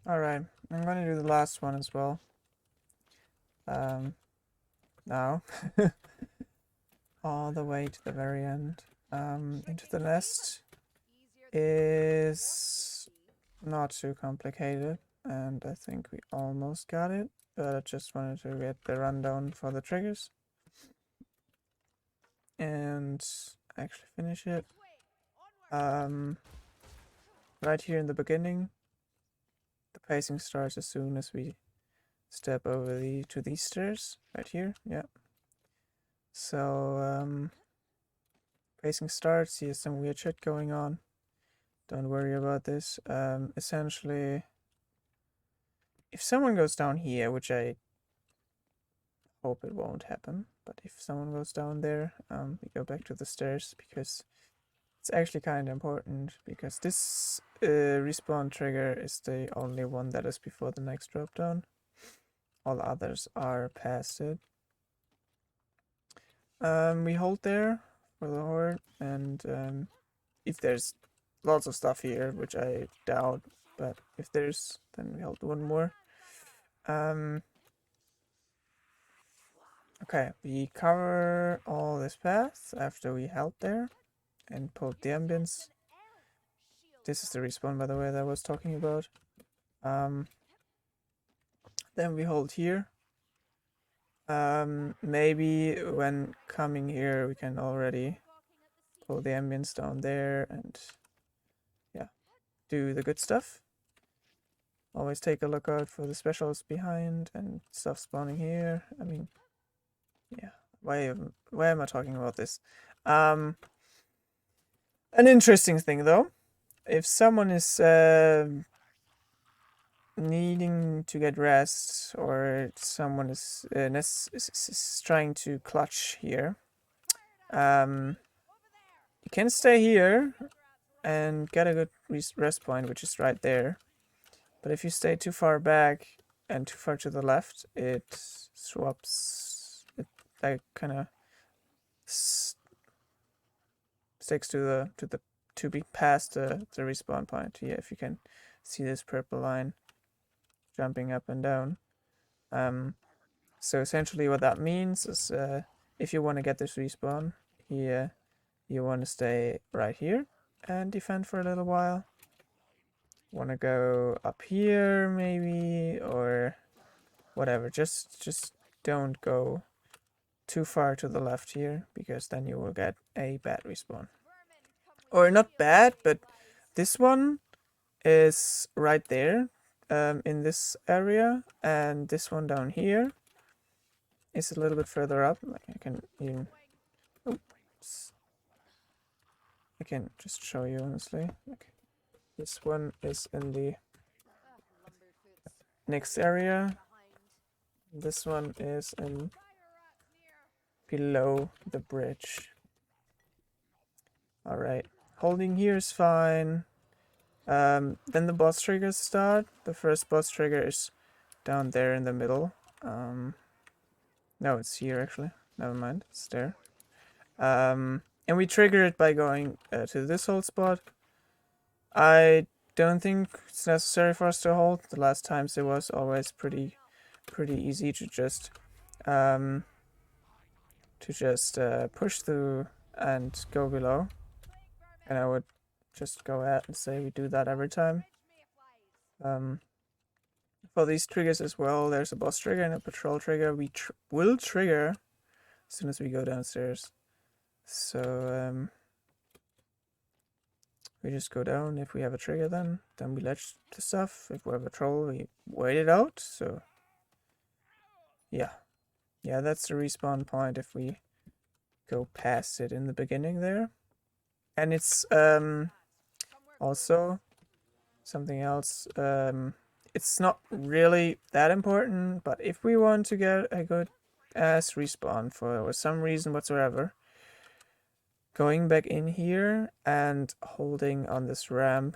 Alright, I'm gonna do the last one as well. Now. All the way to the very end. Into the nest is not too complicated, and I think we almost got it, but I just wanted to get the rundown for the triggers and actually finish it. Right here in the beginning, the pacing starts as soon as we step over to these stairs right here. Yeah. So pacing starts. Here's some weird shit going on. Don't worry about this. Essentially, if someone goes down here, which I hope it won't happen, but if someone goes down there, we go back to the stairs because it's actually kind of important because this respawn trigger is the only one that is before the next drop down. All others are past it. We hold there for the horde, and if there's lots of stuff here, which I doubt, but if there's, then we hold one more. Okay, we cover all this path after we held there and pulled the ambience. This is the respawn, by the way, that I was talking about. Then we hold here. Maybe when coming here, we can already pull the ambience down there and yeah, do the good stuff. Always take a look out for the specials behind and stuff spawning here. I mean, yeah. Why am I talking about this? An interesting thing though, if someone is needing to get rest or someone is trying to clutch here, you can stay here and get a good rest point, which is right there. But if you stay too far back and too far to the left, it swaps. It like kind of sticks to be past the respawn point. Yeah, if you can see this purple line jumping up and down. So essentially, what that means is, if you want to get this respawn here, you want to stay right here and defend for a little while. Want to go up here maybe or whatever. Just don't go too far to the left here because then you will get a bad respawn. Or not bad, but this one is right there in this area, and this one down here is a little bit further up. Like I can even, oops, I can just show you honestly. Okay. This one is in the next area. This one is in below the bridge. Alright, holding here is fine. Then the boss triggers start. The first boss trigger is down there in the middle. No, it's here actually. Never mind, it's there. And we trigger it by going to this hold spot. I don't think it's necessary for us to hold. The last times it was always pretty easy to just push through and go below. And I would just go ahead and say we do that every time. For these triggers as well, there's a boss trigger and a patrol trigger. We will trigger as soon as we go downstairs. So we just go down. If we have a trigger, then we ledge the stuff. If we have a troll, we wait it out. So yeah, that's the respawn point if we go past it in the beginning there. And it's also something else. It's not really that important, but if we want to get a good ass respawn for some reason whatsoever, going back in here and holding on this ramp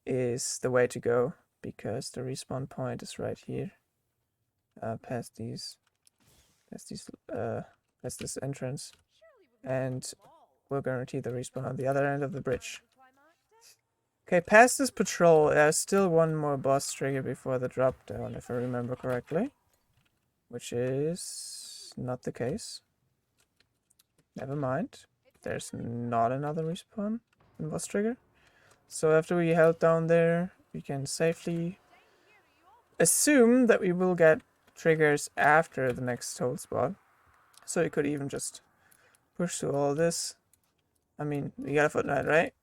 is the way to go because the respawn point is right here, past this entrance, and we'll guarantee the respawn on the other end of the bridge. Okay, past this patrol, there's still one more boss trigger before the drop down, if I remember correctly. Which is not the case. Never mind. There's not another respawn in boss trigger. So after we held down there, we can safely assume that we will get triggers after the next hold spot. So you could even just push through all this. I mean, we got a footlight, right?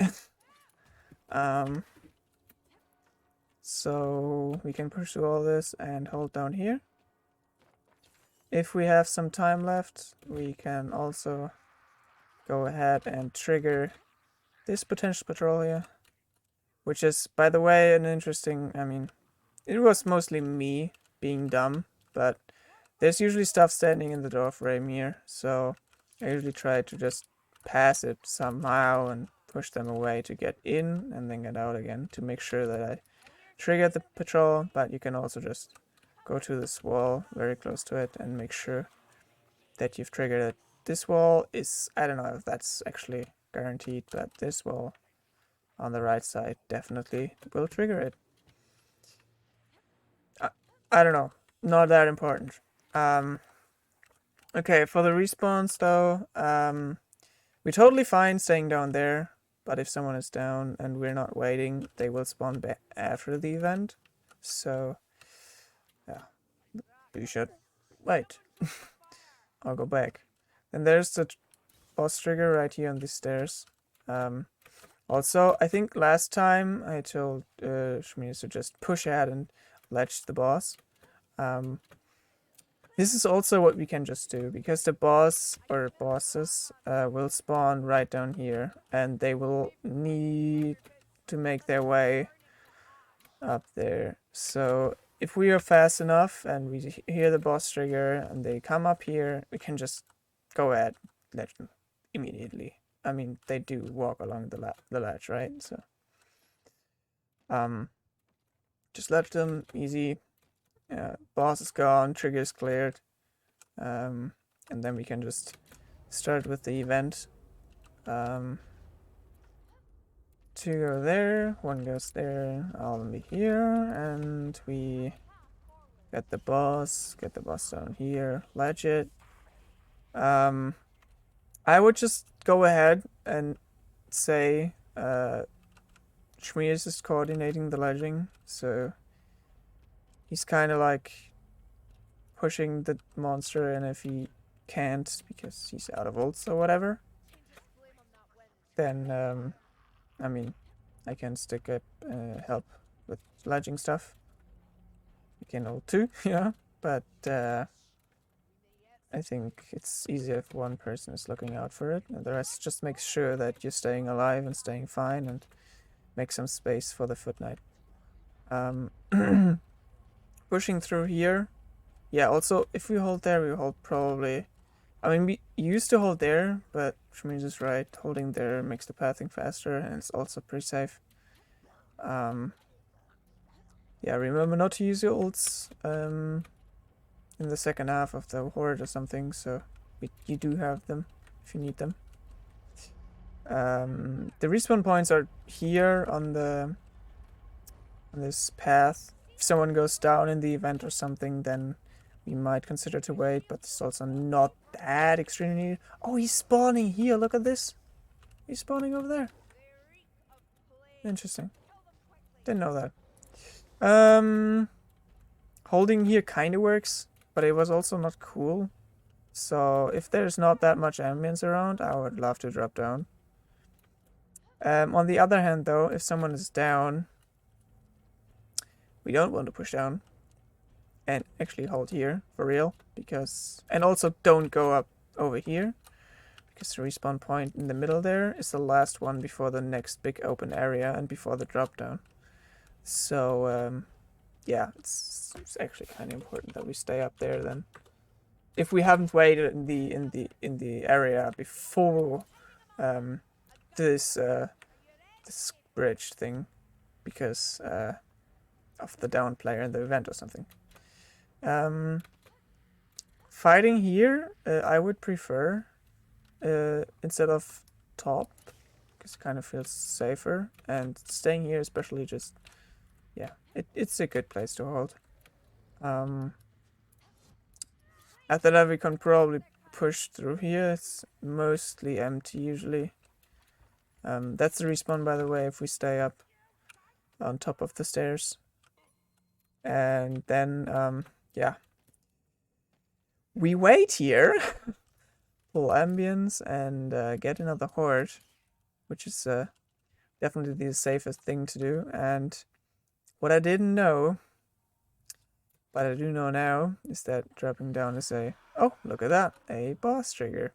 So we can push through all this and hold down here. If we have some time left, we can also go ahead and trigger this potential patrol here. Which is, by the way, an interesting, I mean, it was mostly me being dumb, but there's usually stuff standing in the door frame here, so I usually try to just pass it somehow and push them away to get in and then get out again to make sure that I trigger the patrol, but you can also just go to this wall very close to it and make sure that you've triggered it. This wall is, I don't know if that's actually guaranteed, but this wall on the right side definitely will trigger it. I don't know, not that important. Okay, for the respawns though, we're totally fine staying down there, but if someone is down and we're not waiting, they will spawn back after the event. So, yeah, we should wait. I'll go back. And there's the boss trigger right here on the stairs. Also, I think last time I told Schmies to just push ahead and ledge the boss. This is also what we can just do, because the boss or bosses will spawn right down here, and they will need to make their way up there. So if we are fast enough and we hear the boss trigger and they come up here, we can just go ahead, ledge them immediately. I mean, they do walk along the ledge, right? So, just ledge them, easy. Boss is gone, trigger is cleared, and then we can just start with the event. Two go there, one goes there, I'll be here, and we get the boss down here, ledge it. I would just go ahead and say Schmies is coordinating the ledging, so he's kind of like pushing the monster, and if he can't because he's out of ults or whatever, then I mean, I can stick up help with ledging stuff. You can ult too, yeah, but I think it's easier if one person is looking out for it, and the rest just makes sure that you're staying alive and staying fine, and make some space for the Foot Knight. Pushing through here. Yeah, also, if we hold there, we hold probably... I mean, we used to hold there, but Schmies is right. Holding there makes the pathing faster, and it's also pretty safe. Yeah, remember not to use your ults in the second half of the horde or something, so you do have them if you need them. The respawn points are here on this path. If someone goes down in the event or something, then we might consider to wait, but it's also not that extremely needed. Oh, he's spawning here, look at this. He's spawning over there. Interesting. Didn't know that. Holding here kind of works, but it was also not cool. So if there's not that much ambience around, I would love to drop down. On the other hand though, if someone is down, we don't want to push down and actually hold here for real, because, and also don't go up over here, because the respawn point in the middle there is the last one before the next big open area and before the drop down. So yeah, it's actually kind of important that we stay up there then. If we haven't waited in the area before this bridge thing, because of the down player in the event or something. Fighting here, I would prefer instead of top, because it kind of feels safer. And staying here, especially, just yeah, it's a good place to hold. After that, we can probably push through here. It's mostly empty usually. That's the respawn, by the way, if we stay up on top of the stairs. And then, yeah. We wait here, full ambience, and get another horde, which is definitely the safest thing to do. And what I didn't know, but I do know now, is that dropping down is oh, look at that, a boss trigger.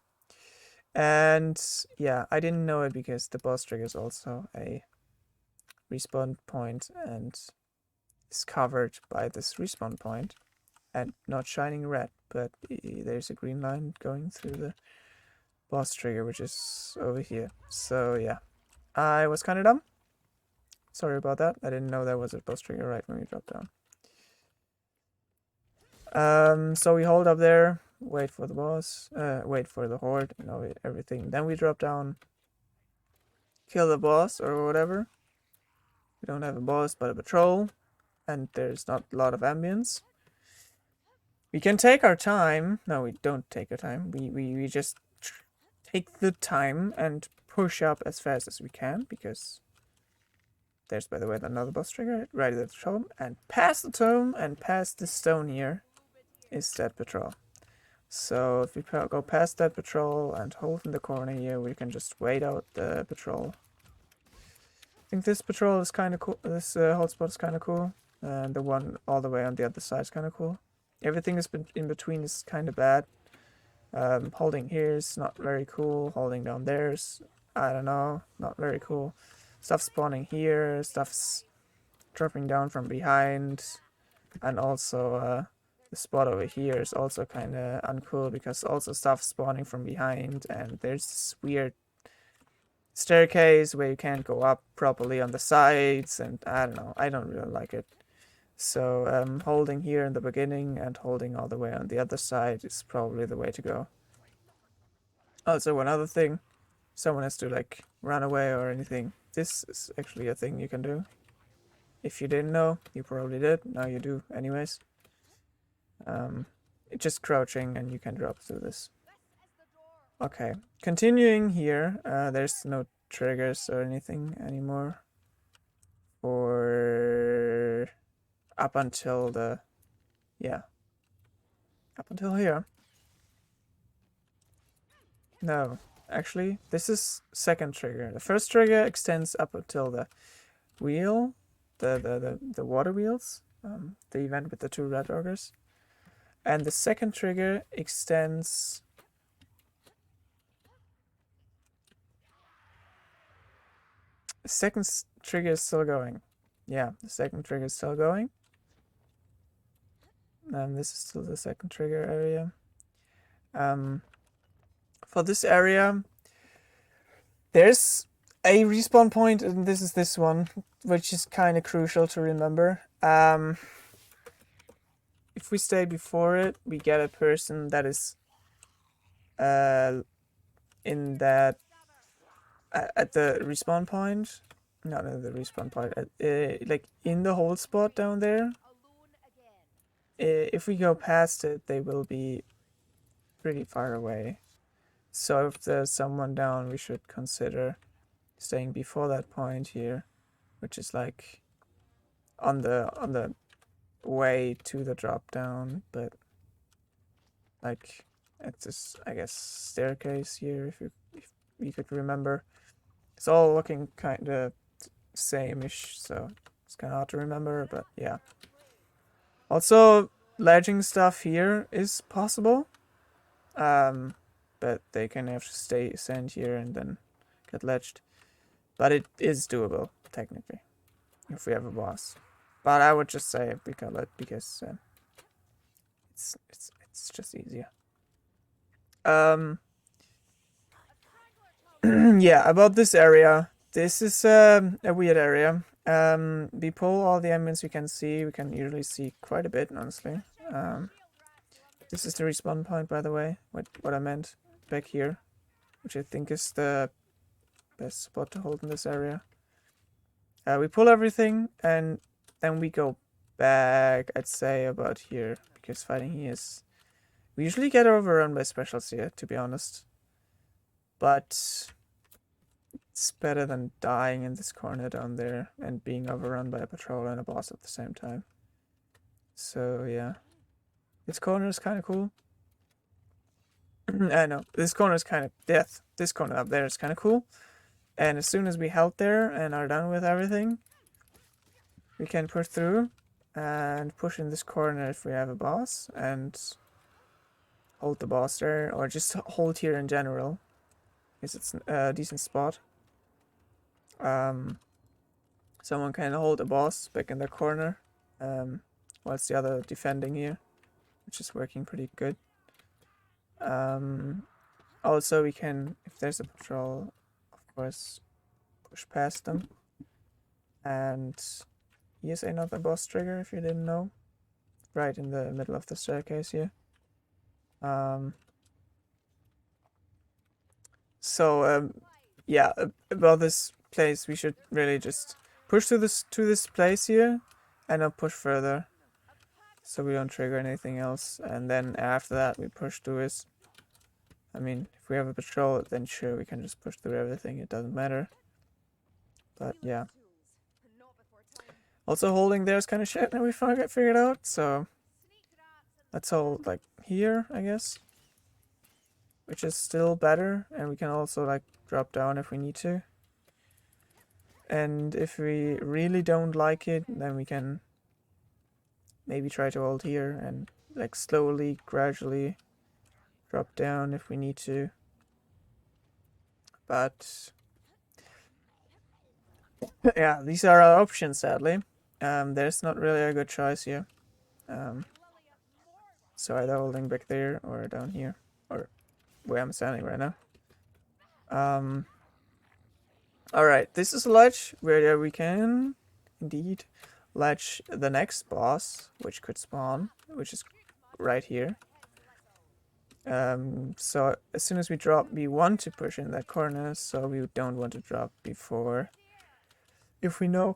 And yeah, I didn't know it because the boss trigger is also a respawn point and is covered by this respawn point and not shining red, but there's a green line going through the boss trigger, which is over here. So yeah, I was kind of dumb. Sorry about that. I didn't know there was a boss trigger right when we dropped down. So we hold up there, wait for the boss, wait for the horde, you know, everything. Then we drop down, kill the boss or whatever. We don't have a boss, but a patrol, and there's not a lot of ambience. We can take our time. No, we don't take our time. We just take the time and push up as fast as we can, because there's, by the way, another boss trigger right at the tome, and past the tome and past the stone here is that patrol. So if we go past that patrol and hold in the corner here, we can just wait out the patrol. I think this patrol is kind of cool. This hold spot is kind of cool, and the one all the way on the other side is kind of cool. Everything is in between is kind of bad. Holding here is not very cool. Holding down there is, I don't know, not very cool. Stuff spawning here, stuff's dropping down from behind, and also the spot over here is also kind of uncool because also stuff spawning from behind, and there's this weird staircase where you can't go up properly on the sides, and I don't know, I don't really like it. So holding here in the beginning and holding all the way on the other side is probably the way to go. Also, one other thing, someone has to like run away or anything. This is actually a thing you can do. If you didn't know, you probably did. Now you do anyways. It's just crouching and you can drop through this. Okay, continuing here, there's no triggers or anything anymore. Or up until the, yeah, up until here. No, actually, this is second trigger. The first trigger extends up until the wheel, the water wheels, the event with the 2 red ogres. And the second trigger extends... The second trigger is still going. Yeah, the second trigger is still going. This is still the second trigger area. For this area, there's a respawn point, and this is this one, which is kind of crucial to remember. If we stay before it, we get a person that is in that at the respawn point. Not at the respawn point, like in the hold spot down there. If we go past it, they will be pretty far away. So if there's someone down, we should consider staying before that point here, which is like on the way to the drop down, but like at this, I guess, staircase here, if you could remember. It's all looking kind of same-ish, so it's kind of hard to remember, but yeah. Also, ledging stuff here is possible, but they can have to stand here and then get ledged. But it is doable, technically, if we have a boss. But I would just say we kill it because it's just easier. Yeah, about this area. This is a weird area. We pull all the ambience we can see. We can usually see quite a bit, honestly. This is the respawn point, by the way. What I meant back here, which I think is the best spot to hold in this area. We pull everything, and then we go back, I'd say, about here, because fighting here is... We usually get overrun by specials here, to be honest. But it's better than dying in this corner down there and being overrun by a patrol and a boss at the same time. So, yeah. This corner is kind of cool. I know, this corner is kind of death. This corner up there is kind of cool. And as soon as we held there and are done with everything, we can push through and push in this corner if we have a boss and hold the boss there, or just hold here in general, because it's a decent spot. Someone can hold a boss back in the corner, whilst the other defending here, which is working pretty good. Also, we can, if there's a patrol, of course, push past them. And here's another boss trigger, if you didn't know. Right in the middle of the staircase here. Yeah, about this place, we should really just push to this place here, and not push further, so we don't trigger anything else. And then after that, we push through this. I mean, if we have a patrol, then sure, we can just push through everything. It doesn't matter. But yeah. Also, holding there is kind of shit, and we figured out. So let's hold like here, I guess, which is still better. And we can also like drop down if we need to. And if we really don't like it, then we can maybe try to hold here and like slowly, gradually drop down if we need to. But yeah, these are our options, sadly. There's not really a good choice here. So either holding back there or down here, or where I'm standing right now. Alright, this is a ledge where we can indeed ledge the next boss, which could spawn, which is right here. So as soon as we drop, we want to push in that corner, so we don't want to drop before, if we know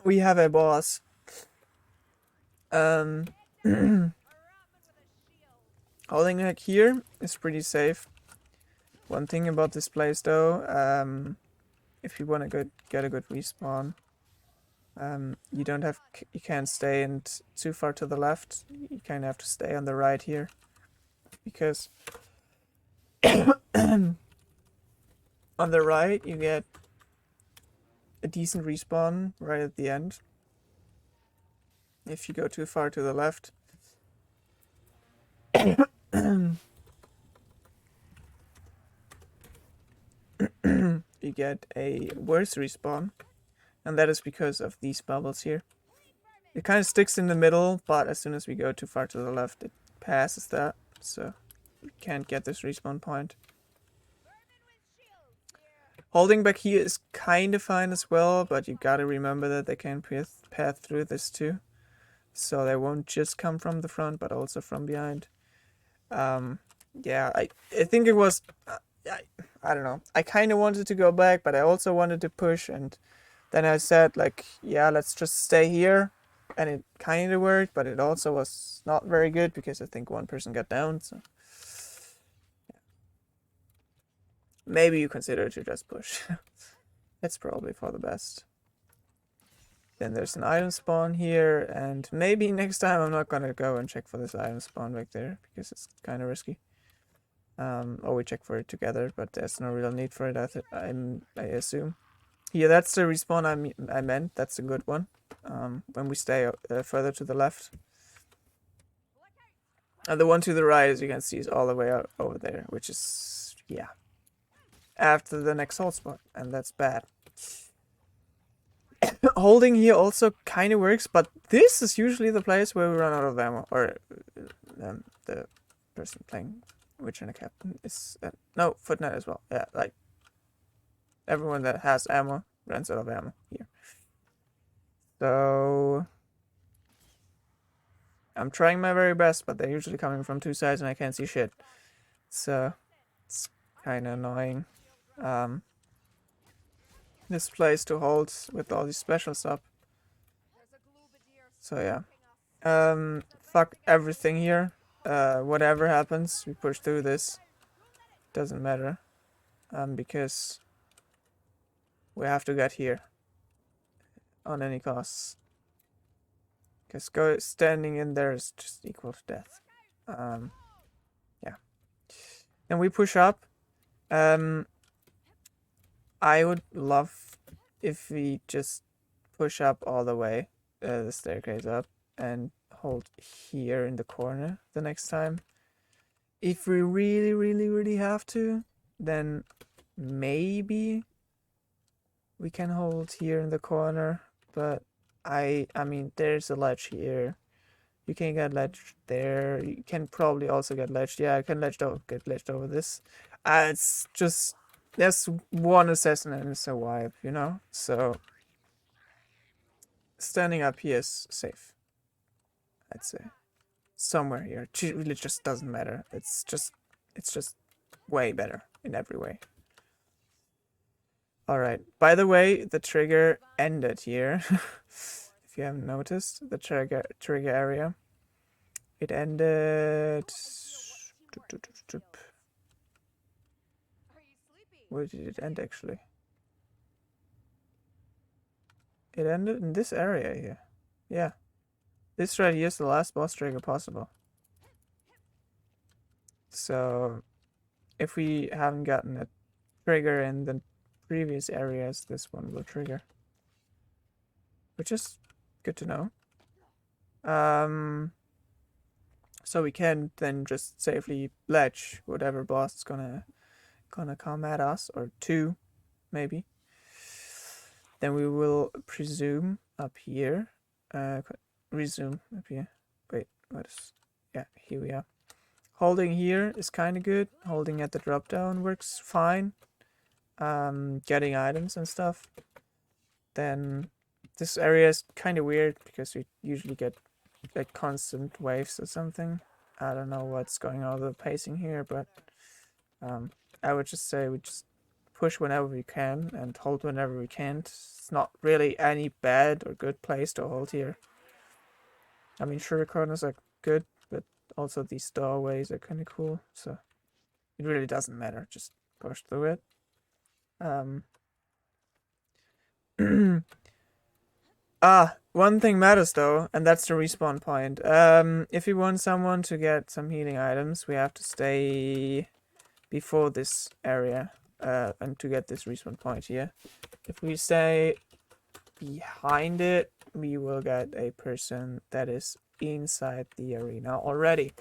we have a boss. Holding back here is pretty safe. One thing about this place though, if you want to get a good respawn, you can't stay too far to the left. You kind of have to stay on the right here, because on the right you get a decent respawn right at the end. If you go too far to the left, you get a worse respawn, and that is because of these bubbles here. It kind of sticks in the middle, but as soon as we go too far to the left, it passes that, so we can't get this respawn point. Holding back here is kind of fine as well, but you gotta remember that they can path through this too, so they won't just come from the front, but also from behind. Yeah, I think it was... I don't know. I kind of wanted to go back, but I also wanted to push, and then I said, like, yeah, let's just stay here. And it kind of worked, but it also was not very good, because I think one person got down, so... Yeah. Maybe you consider to just push. It's probably for the best. Then there's an item spawn here, and maybe next time I'm not gonna go and check for this item spawn back there, because it's kind of risky. Or we check for it together, but there's no real need for it, I assume. Yeah, that's the respawn I meant. That's a good one. When we stay further to the left. And the one to the right, as you can see, is all the way out over there, which is, yeah, after the next hold spot, and that's bad. Holding here also kind of works, but this is usually the place where we run out of ammo, or the person playing Witcher and a Captain is... no, Footnet as well. Yeah, like, everyone that has ammo runs out of ammo here. So... I'm trying my very best, but they're usually coming from two sides and I can't see shit. So, it's kind of annoying. this place to hold with all these specials up. So yeah. Fuck everything here. Whatever happens, we push through this. Doesn't matter. Because we have to get here on any costs. Because standing in there is just equal to death. Yeah. And we push up. I would love if we just push up all the way, the staircase up, and hold here in the corner the next time. If we really, really, really have to, then maybe we can hold here in the corner. But I mean, there's a ledge here. You can get ledge there. You can probably also get ledged. Yeah, I can get ledged over this. It's just there's one assassin and it's a wipe, you know. So standing up here is safe, I'd say. Somewhere here, it really just doesn't matter. It's just way better in every way. All right. By the way, the trigger ended here. If you haven't noticed, the trigger area. It ended. Where did it end actually? It ended in this area here. Yeah. This right here is the last boss trigger possible. So, if we haven't gotten a trigger in the previous areas, this one will trigger. Which is good to know. So we can then just safely ledge whatever boss is gonna come at us, or two, maybe. Then we will presume up here. Resume up here. Wait, what is? Yeah, here we are. Holding here is kind of good. Holding at the drop down works fine. Getting items and stuff. Then this area is kind of weird because we usually get like constant waves or something. I don't know what's going on with the pacing here, but I would just say we just push whenever we can and hold whenever we can't. It's not really any bad or good place to hold here. I mean, sure, corners are good, but also these doorways are kind of cool, so it really doesn't matter. Just push through it. One thing matters though, and that's the respawn point. If we want someone to get some healing items, we have to stay before this area, and to get this respawn point here. If we stay behind it, we will get a person that is inside the arena already.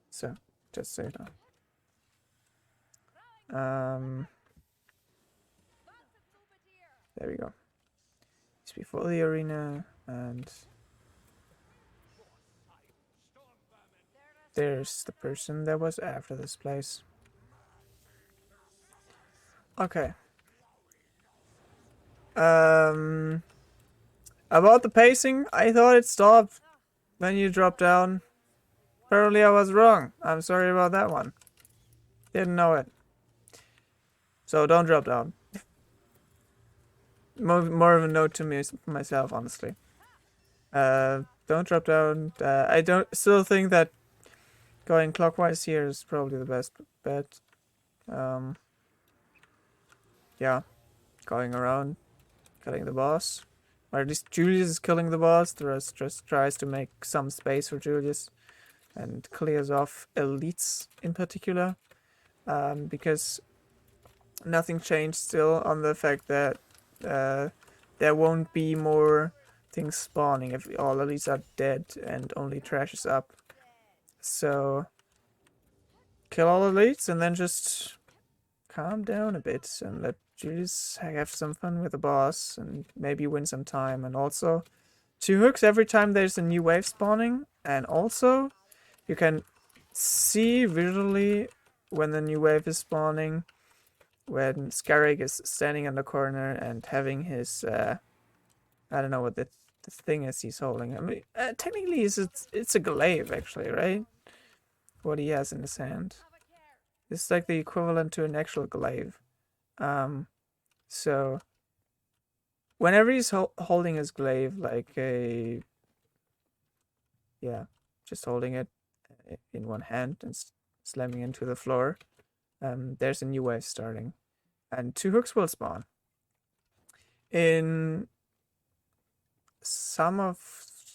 So, just so you know. There we go. It's before the arena, and there's the person that was after this place. Okay. About the pacing, I thought it stopped when you dropped down. Apparently I was wrong. I'm sorry about that one. Didn't know it. So don't drop down. More of a note to me myself, honestly. Don't drop down. I don't still think that going clockwise here is probably the best bet. Yeah, going around, killing the boss. Or at least Julius is killing the boss. The rest just tries to make some space for Julius and clears off elites in particular. Because nothing changed still on the fact that there won't be more things spawning if all elites are dead and only trash is up. So kill all elites and then just calm down a bit and let Julius have some fun with the boss and maybe win some time. And also 2 hooks every time there's a new wave spawning, and also you can see visually when the new wave is spawning, when Scarrig is standing in the corner and having his I don't know what the thing is he's holding. I mean, technically it's a glaive actually, right? What he has in his hand. It's like the equivalent to an actual glaive. So whenever he's holding his glaive like a, yeah, just holding it in one hand and slamming into the floor, there's a new wave starting, and 2 hooks will spawn. In some of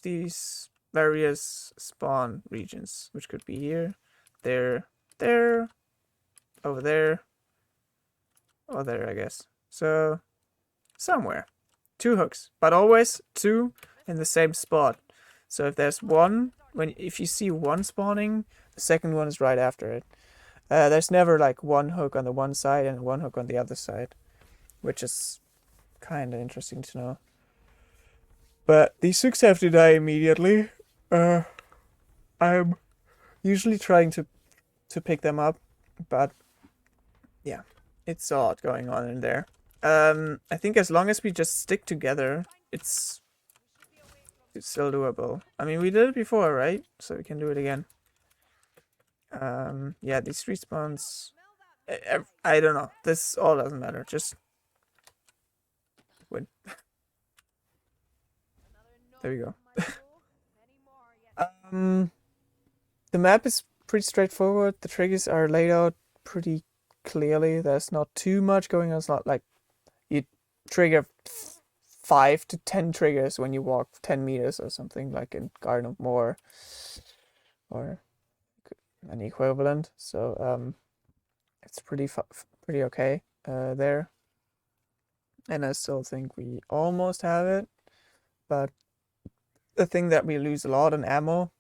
these various spawn regions, which could be here, there, over there, or there, I guess. So somewhere, 2 hooks, but always 2 in the same spot. So if there's one, if you see one spawning, the second one is right after it. There's never like 1 hook on the one side and 1 hook on the other side, which is kind of interesting to know. But these hooks have to die immediately. I'm usually trying to pick them up, but yeah, it's a lot going on in there. I think as long as we just stick together, it's still doable. I mean, we did it before, right? So we can do it again. Yeah, these respawns, I don't know. This all doesn't matter. Just win. There we go. The map is pretty straightforward. The triggers are laid out pretty clearly. There's not too much going on. It's not like you trigger 5 to 10 triggers when you walk 10 meters or something, like in Garden of Moor or an equivalent. So it's pretty okay there. And I still think we almost have it, but the thing that we lose a lot in ammo.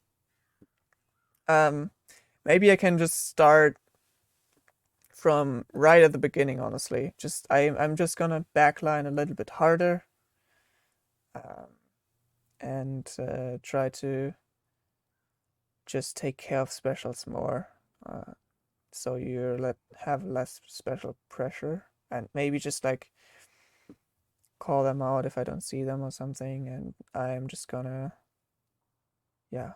Maybe I can just start from right at the beginning, honestly. I'm just gonna backline a little bit harder, and try to just take care of specials more, so you have less special pressure, and maybe just like call them out if I don't see them or something, and I'm just gonna, yeah,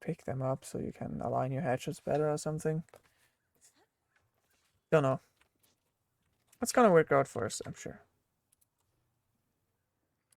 pick them up so you can align your hatches better or something. Don't know. It's gonna work out for us, I'm sure.